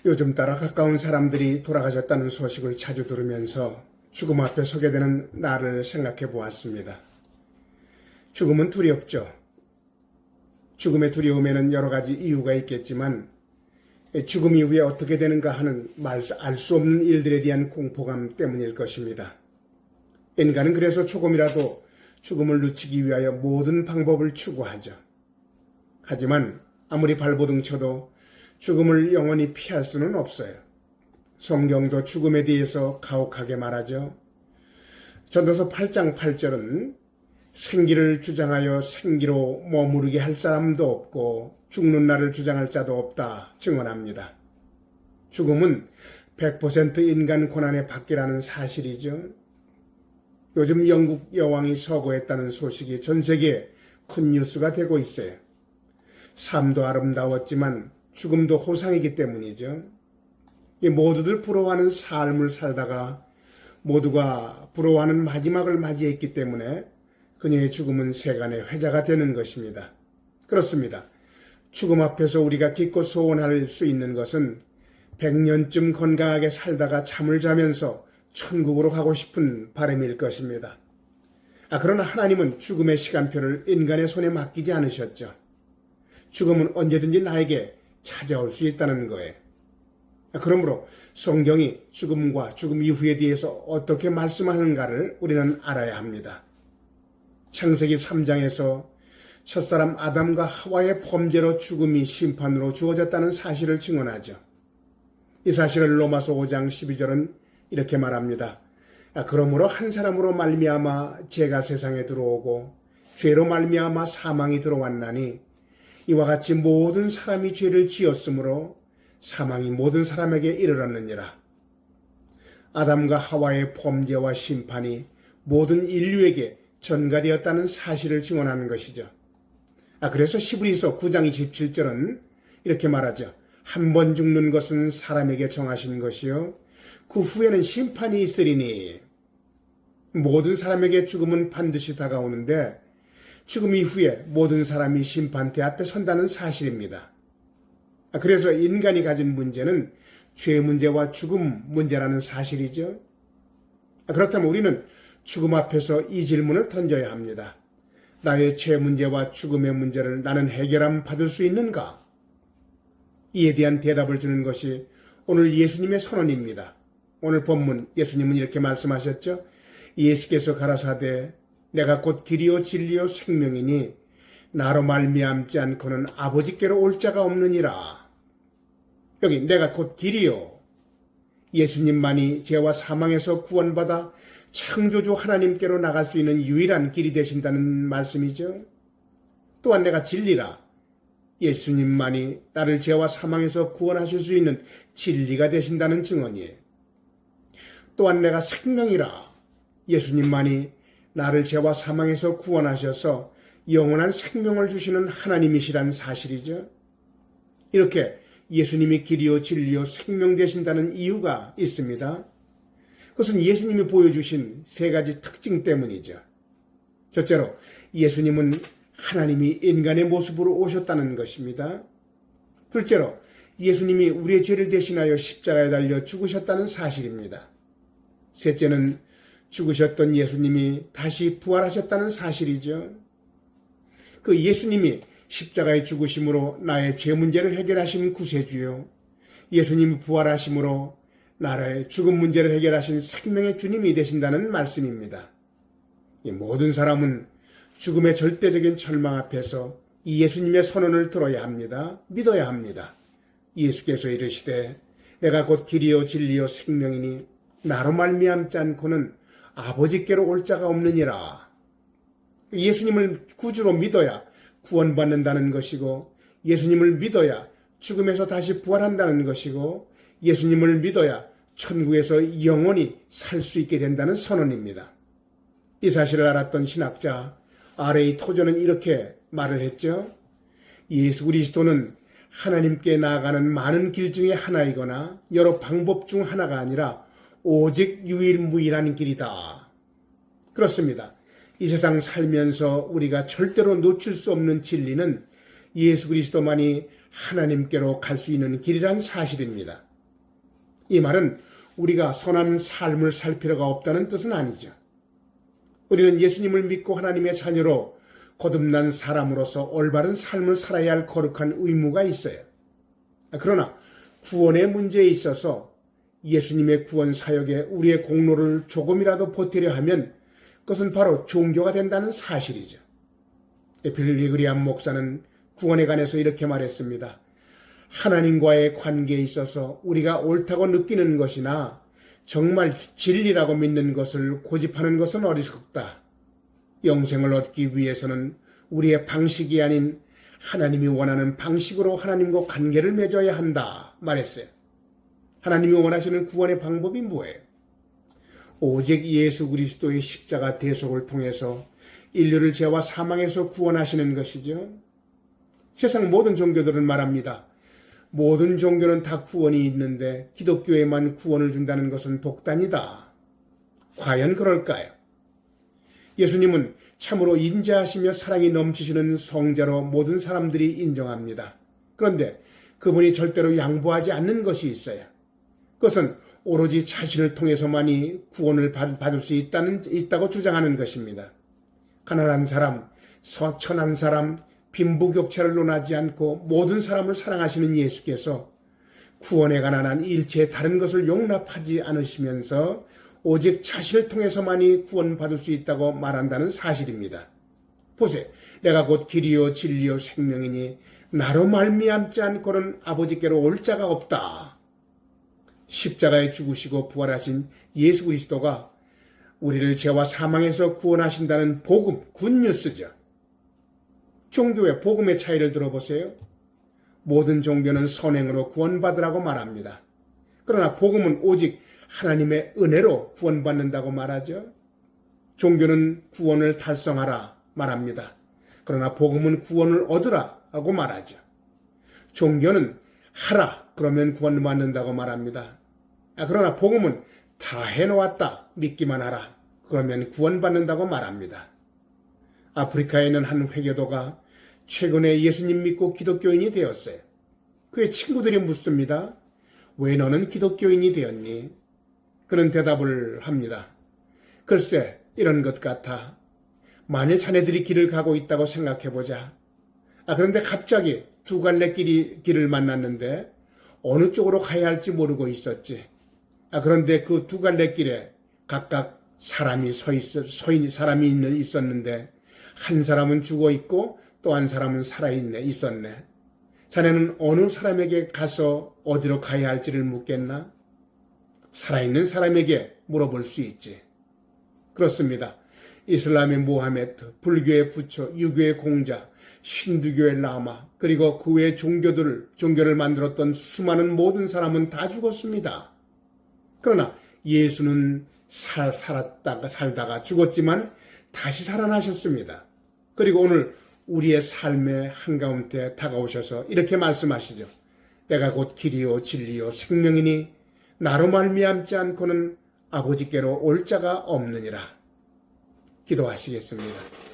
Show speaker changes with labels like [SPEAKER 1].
[SPEAKER 1] 요즘 따라 가까운 사람들이 돌아가셨다는 소식을 자주 들으면서 죽음 앞에 서게 되는 나를 생각해 보았습니다. 죽음은 두렵죠. 죽음의 두려움에는 여러 가지 이유가 있겠지만 죽음 이후에 어떻게 되는가 하는 알 수 없는 일들에 대한 공포감 때문일 것입니다. 인간은 그래서 조금이라도 죽음을 늦추기 위하여 모든 방법을 추구하죠. 하지만 아무리 발버둥 쳐도 죽음을 영원히 피할 수는 없어요. 성경도 죽음에 대해서 가혹하게 말하죠. 전도서 8장 8절은 생기를 주장하여 생기로 머무르게 할 사람도 없고 죽는 날을 주장할 자도 없다 증언합니다. 죽음은 100% 인간 고난의 밖이라는 사실이죠. 요즘 영국 여왕이 서거했다는 소식이 전 세계에 큰 뉴스가 되고 있어요. 삶도 아름다웠지만 죽음도 호상이기 때문이죠. 모두들 부러워하는 삶을 살다가 모두가 부러워하는 마지막을 맞이했기 때문에 그녀의 죽음은 세간의 회자가 되는 것입니다. 그렇습니다. 죽음 앞에서 우리가 기껏 소원할 수 있는 것은 100년쯤 건강하게 살다가 잠을 자면서 천국으로 가고 싶은 바람일 것입니다. 그러나 하나님은 죽음의 시간표를 인간의 손에 맡기지 않으셨죠. 죽음은 언제든지 나에게 찾아올 수 있다는 거예요. 그러므로 성경이 죽음과 죽음 이후에 대해서 어떻게 말씀하는가를 우리는 알아야 합니다. 창세기 3장에서 첫사람 아담과 하와의 범죄로 죽음이 심판으로 주어졌다는 사실을 증언하죠. 이 사실을 로마서 5장 12절은 이렇게 말합니다. 그러므로 한 사람으로 말미암아 죄가 세상에 들어오고 죄로 말미암아 사망이 들어왔나니 이와 같이 모든 사람이 죄를 지었으므로 사망이 모든 사람에게 이르렀느니라. 아담과 하와의 범죄와 심판이 모든 인류에게 전가되었다는 사실을 증언하는 것이죠. 그래서 히브리서 9장 27절은 이렇게 말하죠. 한 번 죽는 것은 사람에게 정하신 것이요 그 후에는 심판이 있으리니. 모든 사람에게 죽음은 반드시 다가오는데 죽음 이후에 모든 사람이 심판대 앞에 선다는 사실입니다. 그래서 인간이 가진 문제는 죄 문제와 죽음 문제라는 사실이죠. 그렇다면 우리는 죽음 앞에서 이 질문을 던져야 합니다. 나의 죄 문제와 죽음의 문제를 나는 해결함 받을 수 있는가? 이에 대한 대답을 주는 것이 오늘 예수님의 선언입니다. 오늘 본문 예수님은 이렇게 말씀하셨죠. 예수께서 가라사대 내가 곧 길이요 진리요 생명이니 나로 말미암지 않고는 아버지께로 올 자가 없느니라. 여기 내가 곧 길이요. 예수님만이 죄와 사망에서 구원받아 창조주 하나님께로 나갈 수 있는 유일한 길이 되신다는 말씀이죠. 또한 내가 진리라. 예수님만이 나를 죄와 사망에서 구원하실 수 있는 진리가 되신다는 증언이에요. 또한 내가 생명이라. 예수님만이 나를 죄와 사망에서 구원하셔서 영원한 생명을 주시는 하나님이시라는 사실이죠. 이렇게 예수님이 길이요 진리요 생명 되신다는 이유가 있습니다. 그것은 예수님이 보여주신 세 가지 특징 때문이죠. 첫째로 예수님은 하나님이 인간의 모습으로 오셨다는 것입니다. 둘째로 예수님이 우리의 죄를 대신하여 십자가에 달려 죽으셨다는 사실입니다. 셋째는 죽으셨던 예수님이 다시 부활하셨다는 사실이죠. 그 예수님이 십자가의 죽으심으로 나의 죄 문제를 해결하신 구세주요. 예수님이 부활하심으로 나라의 죽음 문제를 해결하신 생명의 주님이 되신다는 말씀입니다. 이 모든 사람은 죽음의 절대적인 절망 앞에서 이 예수님의 선언을 들어야 합니다. 믿어야 합니다. 예수께서 이르시되 내가 곧 길이요 진리요 생명이니 나로 말미암지 않고는 아버지께로 올 자가 없느니라. 예수님을 구주로 믿어야 구원받는다는 것이고 예수님을 믿어야 죽음에서 다시 부활한다는 것이고 예수님을 믿어야 천국에서 영원히 살 수 있게 된다는 선언입니다. 이 사실을 알았던 신학자 R.A. 토저는 이렇게 말을 했죠. 예수 그리스도는 하나님께 나아가는 많은 길 중에 하나이거나 여러 방법 중 하나가 아니라 오직 유일무이한 길이다. 그렇습니다. 이 세상 살면서 우리가 절대로 놓칠 수 없는 진리는 예수 그리스도만이 하나님께로 갈 수 있는 길이란 사실입니다. 이 말은 우리가 선한 삶을 살 필요가 없다는 뜻은 아니죠. 우리는 예수님을 믿고 하나님의 자녀로 거듭난 사람으로서 올바른 삶을 살아야 할 거룩한 의무가 있어요. 그러나 구원의 문제에 있어서 예수님의 구원 사역에 우리의 공로를 조금이라도 보태려 하면 그것은 바로 종교가 된다는 사실이죠. 빌리 그리암 목사는 구원에 관해서 이렇게 말했습니다. 하나님과의 관계에 있어서 우리가 옳다고 느끼는 것이나 정말 진리라고 믿는 것을 고집하는 것은 어리석다. 영생을 얻기 위해서는 우리의 방식이 아닌 하나님이 원하는 방식으로 하나님과 관계를 맺어야 한다 말했어요. 하나님이 원하시는 구원의 방법이 뭐예요? 오직 예수 그리스도의 십자가 대속을 통해서 인류를 죄와 사망에서 구원하시는 것이죠. 세상 모든 종교들은 말합니다. 모든 종교는 다 구원이 있는데 기독교에만 구원을 준다는 것은 독단이다. 과연 그럴까요? 예수님은 참으로 인자하시며 사랑이 넘치시는 성자로 모든 사람들이 인정합니다. 그런데 그분이 절대로 양보하지 않는 것이 있어요. 그것은 오로지 자신을 통해서만이 구원을 받을 수 있다고 주장하는 것입니다. 가난한 사람, 천한 사람, 빈부격차를 논하지 않고 모든 사람을 사랑하시는 예수께서 구원에 관한 한 일체의 다른 것을 용납하지 않으시면서 오직 자신을 통해서만이 구원받을 수 있다고 말한다는 사실입니다. 보세요. 내가 곧 길이요 진리요 생명이니 나로 말미암지 않고는 아버지께로 올 자가 없다. 십자가에 죽으시고 부활하신 예수 그리스도가 우리를 죄와 사망에서 구원하신다는 복음, 굿뉴스죠. 종교의 복음의 차이를 들어보세요. 모든 종교는 선행으로 구원받으라고 말합니다. 그러나 복음은 오직 하나님의 은혜로 구원받는다고 말하죠. 종교는 구원을 달성하라 말합니다. 그러나 복음은 구원을 얻으라 하고 말하죠. 종교는 하라 그러면 구원받는다고 말합니다. 그러나 복음은 다 해놓았다 믿기만 하라 그러면 구원받는다고 말합니다. 아프리카에 있는 한 회교도가 최근에 예수님 믿고 기독교인이 되었어요. 그의 친구들이 묻습니다. 왜 너는 기독교인이 되었니? 그는 대답을 합니다. 글쎄 이런 것 같아. 만일 자네들이 길을 가고 있다고 생각해보자. 그런데 갑자기 두 갈래 길을 만났는데 어느 쪽으로 가야 할지 모르고 있었지. 그런데 그 두 갈래 길에 각각 사람이 있었는데 한 사람은 죽어 있고 또 한 사람은 있었네. 자네는 어느 사람에게 가서 어디로 가야 할지를 묻겠나? 살아있는 사람에게 물어볼 수 있지. 그렇습니다. 이슬람의 모하메트, 불교의 부처, 유교의 공자, 힌두교의 라마, 그리고 그 외의 종교를 만들었던 수많은 모든 사람은 다 죽었습니다. 그러나 예수는 살다가 죽었지만 다시 살아나셨습니다. 그리고 오늘 우리의 삶의 한가운데 다가오셔서 이렇게 말씀하시죠. 내가 곧 길이요 진리요 생명이니 나로 말미암지 않고는 아버지께로 올 자가 없느니라. 기도하시겠습니다.